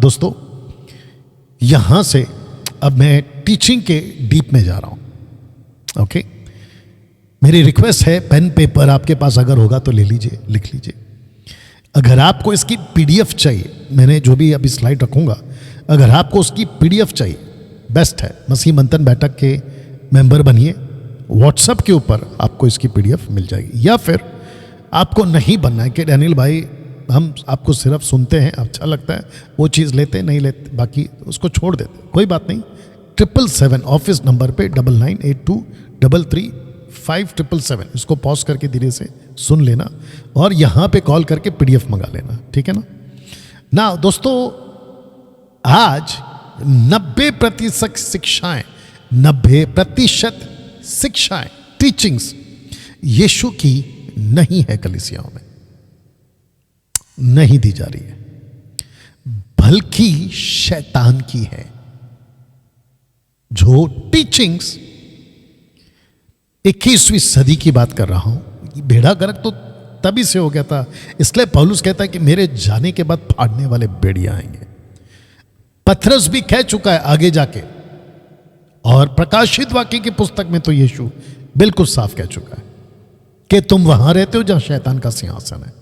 दोस्तों, यहां से अब मैं टीचिंग के डीप में जा रहा हूं। ओके, मेरी रिक्वेस्ट है, पेन पेपर आपके पास अगर होगा तो ले लीजिए, लिख लीजिए। अगर आपको इसकी पीडीएफ चाहिए, मैंने जो भी अभी स्लाइड रखूंगा, अगर आपको उसकी पीडीएफ चाहिए, बेस्ट है, मसीह मंथन बैठक के मेंबर बनिए। व्हाट्सएप के ऊपर आपको इसकी पीडीएफ मिल जाएगी। या फिर आपको नहीं बनना है कि डैनियल भाई हम आपको सिर्फ सुनते हैं, अच्छा लगता है, वो चीज़ लेते नहीं लेते, बाकी उसको छोड़ देते, कोई बात नहीं। 777 ऑफिस नंबर पे 9982333577 इसको पॉज करके धीरे से सुन लेना और यहाँ पे कॉल करके पीडीएफ मंगा लेना, ठीक है ना। दोस्तों, आज 90% शिक्षाएं टीचिंग्स यीशु की नहीं है, कलीसियाओं में नहीं दी जा रही है, बल्कि शैतान की है। जो टीचिंग्स 21वीं सदी की बात कर रहा हूं, बेड़ा गर्क तो तभी से हो गया था, इसलिए पौलुस कहता है कि मेरे जाने के बाद फाड़ने वाले बेड़ियां आएंगे। पथरस भी कह चुका है आगे जाके, और प्रकाशित वाक्य की पुस्तक में तो यीशु बिल्कुल साफ कह चुका है कि तुम वहां रहते हो जहां शैतान का सिंहासन है।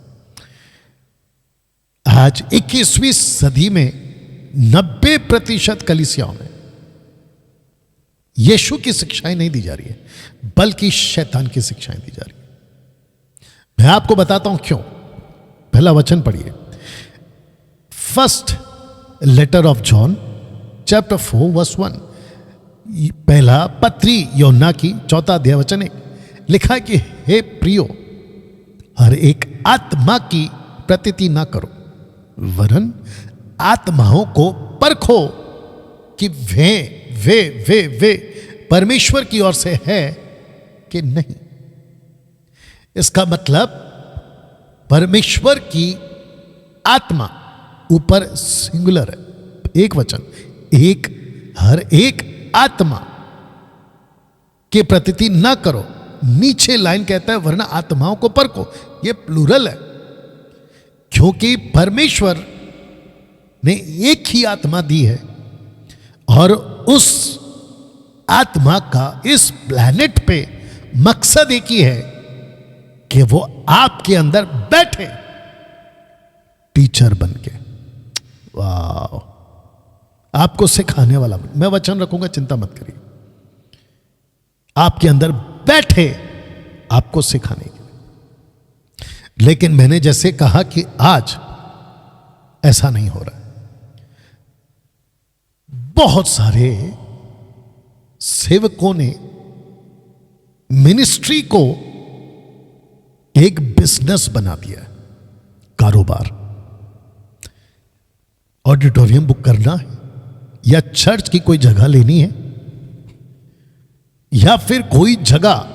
आज 21वीं सदी में 90% कलीसियाओं में यीशु की शिक्षाएं नहीं दी जा रही है, बल्कि शैतान की शिक्षाएं दी जा रही है। मैं आपको बताता हूं क्यों। पहला वचन पढ़िए, first letter of John chapter 4 verse 1, पहला पत्री यूहन्ना की 4 अध्याय वचन 1, लिखा है कि हे प्रियो, हर एक आत्मा की प्रतीति ना करो, वरन आत्माओं को परखो कि वे परमेश्वर की ओर से है कि नहीं। इसका मतलब परमेश्वर की आत्मा ऊपर सिंगुलर है, एक वचन, एक, हर एक आत्मा के प्रतीति ना करो। नीचे लाइन कहता है वरना आत्माओं को परखो, ये प्लूरल है, क्योंकि परमेश्वर ने एक ही आत्मा दी है और उस आत्मा का इस प्लैनेट पे मकसद एक ही है कि वो आपके अंदर बैठे टीचर बन के। वाह, आपको सिखाने वाला। मैं वचन रखूंगा, चिंता मत करिए, आपके अंदर बैठे आपको सिखाने के लिए। लेकिन मैंने जैसे कहा कि आज ऐसा नहीं हो रहा है। बहुत सारे सेवकों ने मिनिस्ट्री को एक बिजनेस बना दिया है, कारोबार। ऑडिटोरियम बुक करना है, या चर्च की कोई जगह लेनी है, या फिर कोई जगह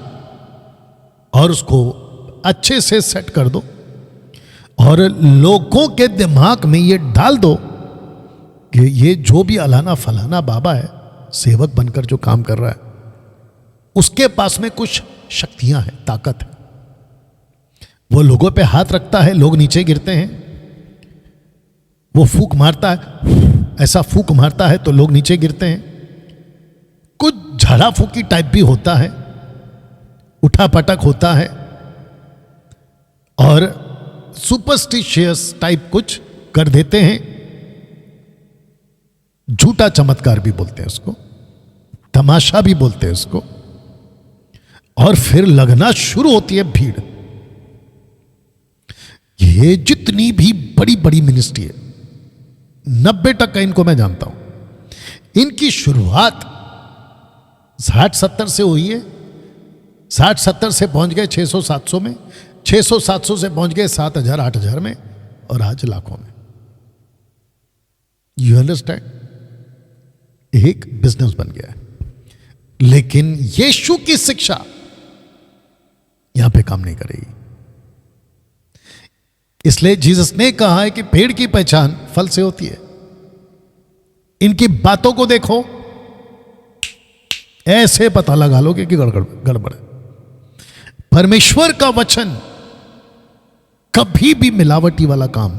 और उसको अच्छे से सेट कर दो और लोगों के दिमाग में ये डाल दो कि ये जो भी अलाना फलाना बाबा है, सेवक बनकर जो काम कर रहा है, उसके पास में कुछ शक्तियां हैं, ताकत है। वो लोगों पे हाथ रखता है, लोग नीचे गिरते हैं। वो फूंक मारता है, ऐसा फूंक मारता है तो लोग नीचे गिरते हैं। कुछ झाड़ा फूकी टाइप भी होता है, उठा पटक होता है, और सुपरस्टिशियस टाइप कुछ कर देते हैं। झूठा चमत्कार भी बोलते हैं उसको, तमाशा भी बोलते हैं उसको, और फिर लगना शुरू होती है भीड़। ये जितनी भी बड़ी बड़ी मिनिस्ट्री है, 90% इनको मैं जानता हूं, इनकी शुरुआत 60-70 से हुई है। 60-70 से पहुंच गए 600-700 में, 600-700 से पहुंच गए 7,000-8,000 में, और आज लाखों में। You understand? एक बिजनेस बन गया है। लेकिन यीशु की शिक्षा यहां पे काम नहीं करेगी। इसलिए जीसस ने कहा है कि पेड़ की पहचान फल से होती है। इनकी बातों को देखो, ऐसे पता लगा लोगे कि गड़बड़ है। परमेश्वर का वचन कभी भी मिलावटी वाला काम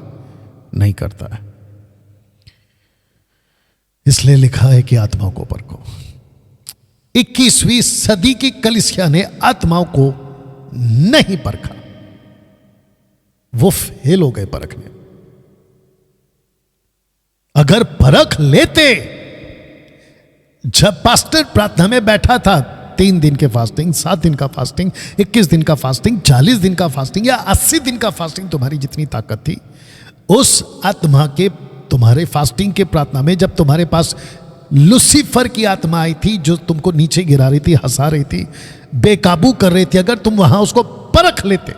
नहीं करता है। इसलिए लिखा है कि आत्माओं को परखो। 21वीं सदी की कलीसिया ने आत्माओं को नहीं परखा, वो फेल हो गए परखने। अगर परख लेते, जब पास्टर प्रार्थना में बैठा था, 3 दिन के फास्टिंग, 7 दिन का फास्टिंग, 21 दिन का फास्टिंग, 40 दिन का फास्टिंग या 80 दिन का फास्टिंग, तुम्हारी जितनी ताकत थी, उस आत्मा के तुम्हारे फास्टिंग के प्रार्थना में जब तुम्हारे पास लूसीफर की आत्मा आई थी जो तुमको नीचे गिरा रही थी, हंसा रही थी, बेकाबू कर रही थी, अगर तुम वहां उसको परख लेते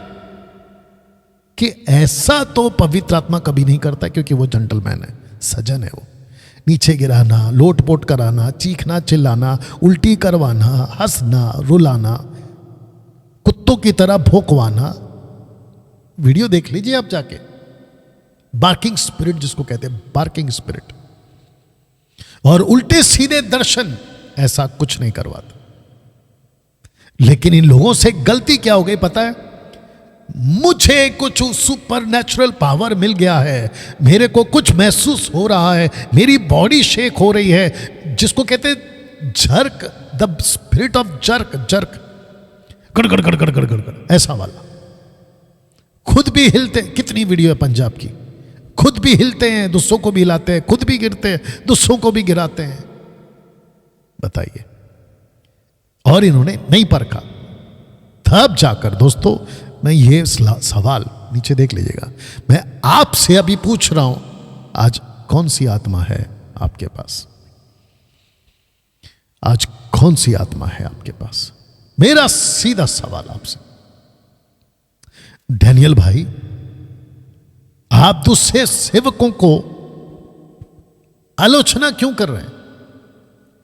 कि ऐसा तो पवित्र आत्मा कभी नहीं करता, क्योंकि वो जेंटलमैन है, सजन है, वो नीचे गिराना, लोटपोट कराना, चीखना, चिल्लाना, उल्टी करवाना, हंसना, रुलाना, कुत्तों की तरह भौंकवाना, वीडियो देख लीजिए आप जाके, बार्किंग स्पिरिट जिसको कहते हैं, बार्किंग स्पिरिट, और उल्टे सीधे दर्शन, ऐसा कुछ नहीं करवाता। लेकिन इन लोगों से गलती क्या हो गई पता है? मुझे कुछ सुपर नेचुरल पावर मिल गया है, मेरे को कुछ महसूस हो रहा है, मेरी बॉडी शेक हो रही है, जिसको कहते हैं jerk, the spirit of jerk, jerk, गड़गड़ गड़गड़ गड़गड़, ऐसा वाला। खुद भी हिलते, कितनी वीडियो है पंजाब की, खुद भी हिलते हैं, दूसरों को भी हिलाते हैं, खुद भी गिरते हैं, दूसरों को भी गिराते हैं। बताइए। और इन्होंने नहीं परखा, तब जाकर दोस्तों मैं ये सवाल नीचे देख लीजिएगा, मैं आपसे अभी पूछ रहा हूं, आज कौन सी आत्मा है आपके पास? आज कौन सी आत्मा है आपके पास? मेरा सीधा सवाल आपसे। डैनियल भाई, आप दूसरे सेवकों को आलोचना क्यों कर रहे हैं?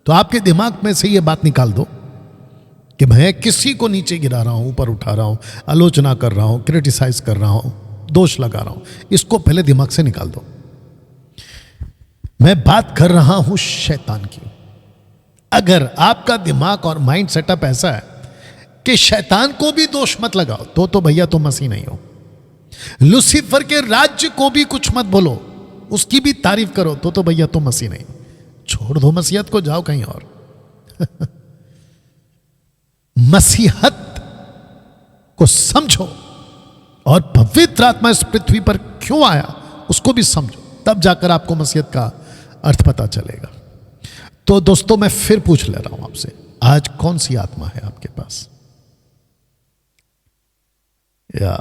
तो आपके दिमाग में से यह बात निकाल दो कि मैं किसी को नीचे गिरा रहा हूं, ऊपर उठा रहा हूं, आलोचना कर रहा हूं, क्रिटिसाइज कर रहा हूं, दोष लगा रहा हूं। इसको पहले दिमाग से निकाल दो। मैं बात कर रहा हूं शैतान की। अगर आपका दिमाग और माइंड सेटअप ऐसा है कि शैतान को भी दोष मत लगाओ, तो भैया तुम मसीह नहीं हो। लूसीफर के राज्य को भी कुछ मत बोलो, उसकी भी तारीफ करो, तो भैया तुम मसीह नहीं। छोड़ दो मसीहत को, जाओ कहीं और। मसीहत को समझो और पवित्र आत्मा इस पृथ्वी पर क्यों आया उसको भी समझो, तब जाकर आपको मसीहत का अर्थ पता चलेगा। तो दोस्तों मैं फिर पूछ ले रहा हूं आपसे, आज कौन सी आत्मा है आपके पास? या